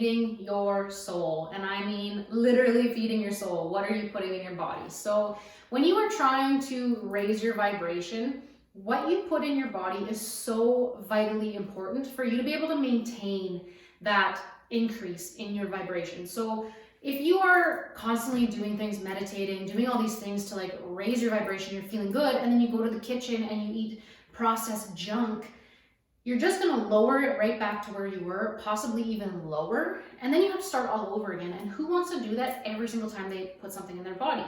feeding your soul. And I mean literally feeding your soul. What are you putting in your body? So when you are trying to raise your vibration, what you put in your body is so vitally important for you to be able to maintain that increase in your vibration. So if you are constantly doing things, meditating, doing all these things to like raise your vibration, you're feeling good, and then you go to the kitchen and you eat processed junk, you're just going to lower it right back to where you were, possibly even lower, and then you have to start all over again. And who wants to do that every single time they put something in their body?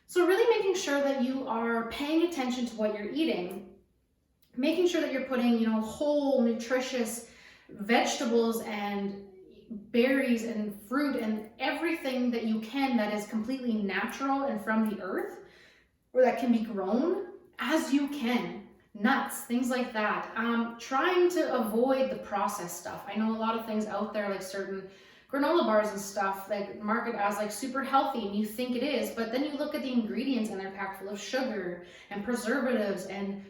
So really making sure that you are paying attention to what you're eating, making sure that you're putting, whole, nutritious vegetables and berries and fruit and everything that you can that is completely natural and from the earth, or that can be grown as you can. Nuts, things like that. Trying to avoid the processed stuff. I know a lot of things out there, like certain granola bars and stuff, like market as like super healthy, and you think it is, but then you look at the ingredients and they're packed full of sugar and preservatives and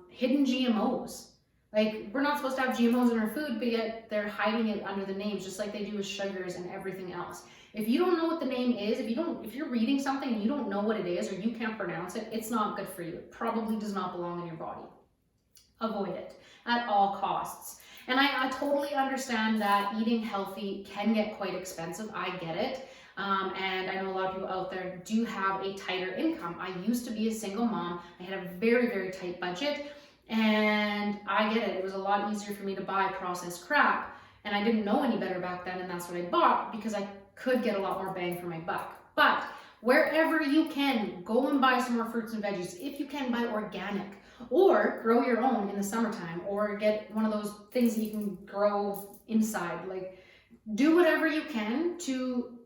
hidden GMOs. Like, we're not supposed to have GMOs in our food, but yet they're hiding it under the names, just like they do with sugars and everything else. If you don't know what the name is, if you're reading something and you don't know what it is or you can't pronounce it, it's not good for you. It probably does not belong in your body. Avoid it at all costs. And I totally understand that eating healthy can get quite expensive. I get it. And I know a lot of people out there do have a tighter income. I used to be a single mom. I had a very, very tight budget. And I get it. It was a lot easier for me to buy processed crap. And I didn't know any better back then. And that's what I bought because I could get a lot more bang for my buck. But wherever you can, go and buy some more fruits and veggies. If you can, buy organic or grow your own in the summertime, or get one of those things that you can grow inside. Like, do whatever you can to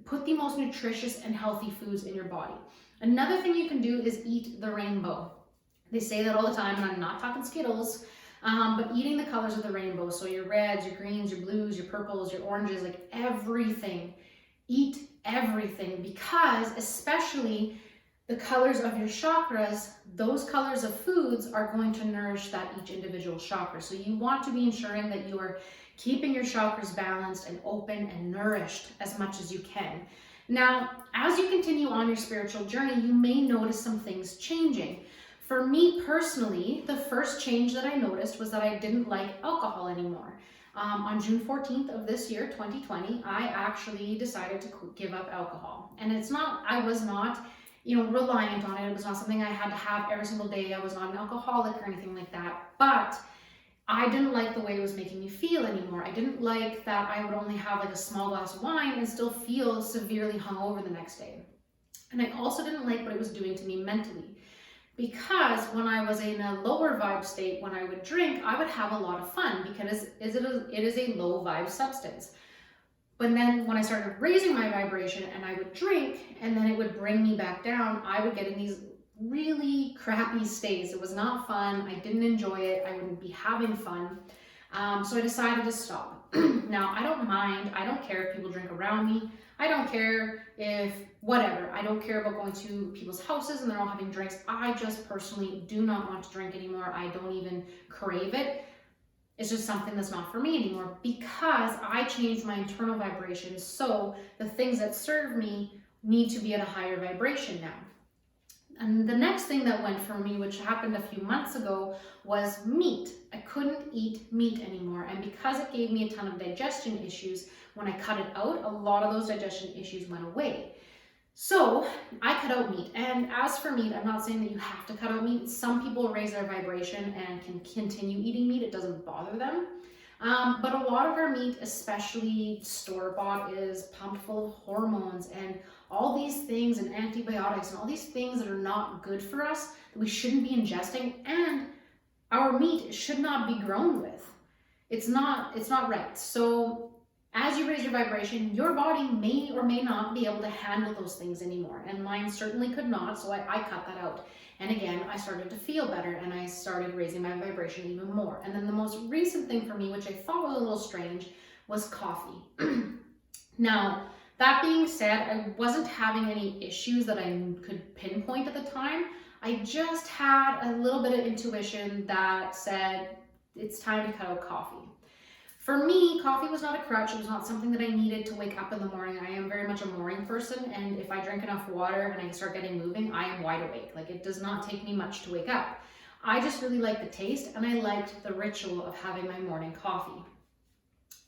put the most nutritious and healthy foods in your body. Another thing you can do is eat the rainbow. They say that all the time, and I'm not talking Skittles, but eating the colors of the rainbow. So your reds, your greens, your blues, your purples, your oranges, like everything. Eat everything, because especially the colors of your chakras, those colors of foods are going to nourish that each individual chakra. So you want to be ensuring that you are keeping your chakras balanced and open and nourished as much as you can. Now, as you continue on your spiritual journey, you may notice some things changing. For me personally, the first change that I noticed was that I didn't like alcohol anymore. On June 14th of this year, 2020, I actually decided to give up alcohol. And I was not, reliant on it. It was not something I had to have every single day. I was not an alcoholic or anything like that. But I didn't like the way it was making me feel anymore. I didn't like that I would only have like a small glass of wine and still feel severely hungover the next day. And I also didn't like what it was doing to me mentally. Because when I was in a lower vibe state, when I would drink, I would have a lot of fun because it is a low vibe substance. But then when I started raising my vibration and I would drink and then it would bring me back down, I would get in these really crappy states. It was not fun. I didn't enjoy it. I wouldn't be having fun. So I decided to stop. Now, I don't mind. I don't care if people drink around me. I don't care if whatever. I don't care about going to people's houses and they're all having drinks. I just personally do not want to drink anymore. I don't even crave it. It's just something that's not for me anymore because I changed my internal vibration. So the things that serve me need to be at a higher vibration now. And the next thing that went for me, which happened a few months ago, was meat. I couldn't eat meat anymore. And because it gave me a ton of digestion issues, when I cut it out, a lot of those digestion issues went away. So I cut out meat. And as for meat, I'm not saying that you have to cut out meat. Some people raise their vibration and can continue eating meat. It doesn't bother them. But a lot of our meat, especially store-bought, is pumped full of hormones and all these things and antibiotics and all these things that are not good for us, that we shouldn't be ingesting, and our meat should not be grown with. It's not right. So as you raise your vibration, your body may or may not be able to handle those things anymore. And mine certainly could not, so I cut that out. And again, I started to feel better and I started raising my vibration even more. And then the most recent thing for me, which I thought was a little strange, was coffee. Now, that being said, I wasn't having any issues that I could pinpoint at the time. I just had a little bit of intuition that said, it's time to cut out coffee. For me, coffee was not a crutch. It was not something that I needed to wake up in the morning. I am very much a morning person, and if I drink enough water and I start getting moving, I am wide awake. Like, it does not take me much to wake up. I just really liked the taste, and I liked the ritual of having my morning coffee.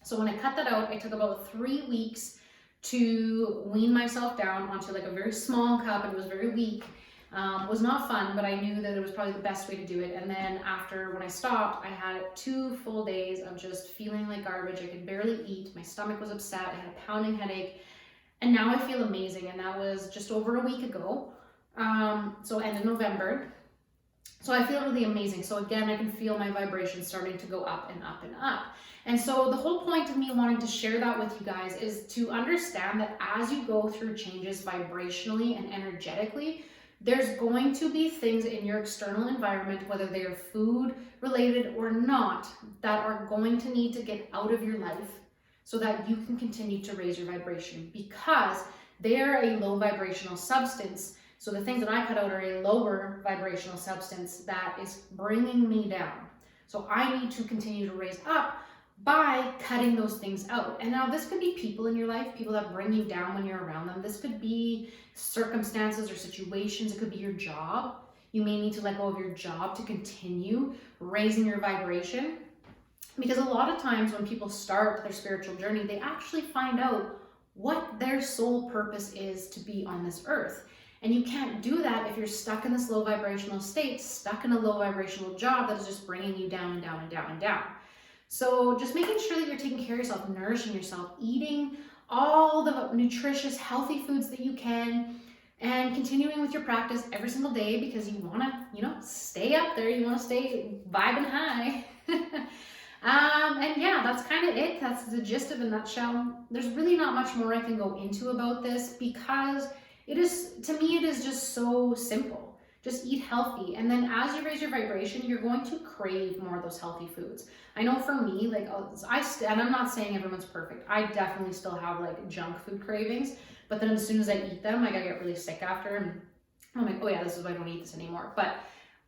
So when I cut that out, I took about 3 weeks to wean myself down onto like a very small cup. It was very weak. Was not fun, but I knew that it was probably the best way to do it. And then after, when I stopped, I had 2 full days of just feeling like garbage. I could barely eat. My stomach was upset. I had a pounding headache. And now I feel amazing. And that was just over a week ago. So end of November. So I feel really amazing. So again, I can feel my vibrations starting to go up and up and up. And so the whole point of me wanting to share that with you guys is to understand that as you go through changes vibrationally and energetically, there's going to be things in your external environment, whether they are food related or not, that are going to need to get out of your life so that you can continue to raise your vibration, because they're a low vibrational substance. So the things that I cut out are a lower vibrational substance that is bringing me down. So I need to continue to raise up by cutting those things out. And now this could be people in your life, people that bring you down when you're around them. This could be circumstances or situations. It could be your job. You may need to let go of your job to continue raising your vibration. Because a lot of times when people start their spiritual journey, they actually find out what their sole purpose is to be on this earth. And you can't do that if you're stuck in this low vibrational state, stuck in a low vibrational job that is just bringing you down and down and down and down. So just making sure that you're taking care of yourself, nourishing yourself, eating all the nutritious, healthy foods that you can, and continuing with your practice every single day, because you want to, stay up there. You want to stay vibing high. And yeah, that's kind of it. That's the gist of a nutshell. There's really not much more I can go into about this, because to me, it is just so simple. Just eat healthy. And then as you raise your vibration, you're going to crave more of those healthy foods. I know for me, like, and I'm not saying everyone's perfect. I definitely still have like junk food cravings, but then as soon as I eat them, like, I get really sick after, and I'm like, oh yeah, this is why I don't eat this anymore. But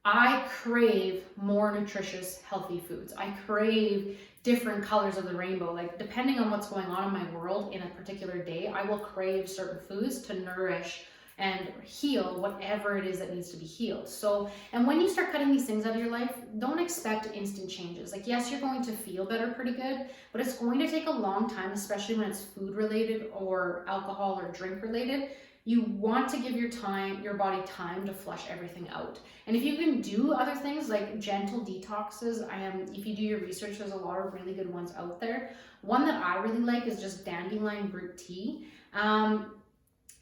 I crave more nutritious, healthy foods. I crave different colors of the rainbow. Like, depending on what's going on in my world in a particular day, I will crave certain foods to nourish and heal whatever it is that needs to be healed. So, and when you start cutting these things out of your life, don't expect instant changes. Like, yes, you're going to feel better pretty good, but it's going to take a long time, especially when it's food related or alcohol or drink related. You want to give your body time to flush everything out. And if you can do other things like gentle detoxes, if you do your research, there's a lot of really good ones out there. One that I really like is just dandelion root tea.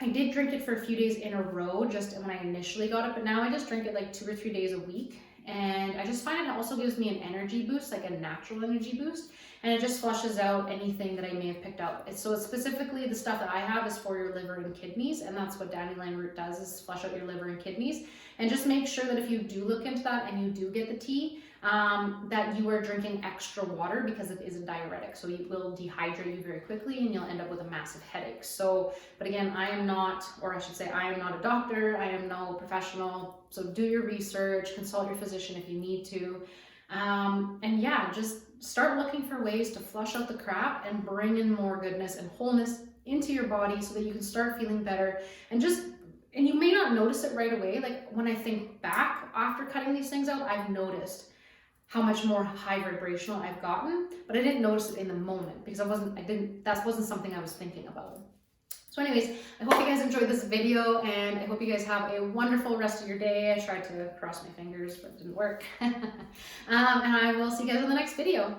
I did drink it for a few days in a row just when I initially got it, but now I just drink it like 2 or 3 days a week. And I just find it also gives me an energy boost, like a natural energy boost. And it just flushes out anything that I may have picked up. So it's specifically the stuff that I have is for your liver and kidneys. And that's what dandelion root does, is flush out your liver and kidneys. And just make sure that if you do look into that and you do get the tea, that you are drinking extra water, because it is a diuretic. So it will dehydrate you very quickly and you'll end up with a massive headache. So, but again, I am not a doctor. I am no professional. So do your research, consult your physician if you need to. And yeah, just start looking for ways to flush out the crap and bring in more goodness and wholeness into your body so that you can start feeling better. And you may not notice it right away. Like, when I think back after cutting these things out, I've noticed how much more high vibrational I've gotten, but I didn't notice it in the moment because that wasn't something I was thinking about. So anyways, I hope you guys enjoyed this video, and I hope you guys have a wonderful rest of your day. I tried to cross my fingers, but it didn't work. And I will see you guys in the next video.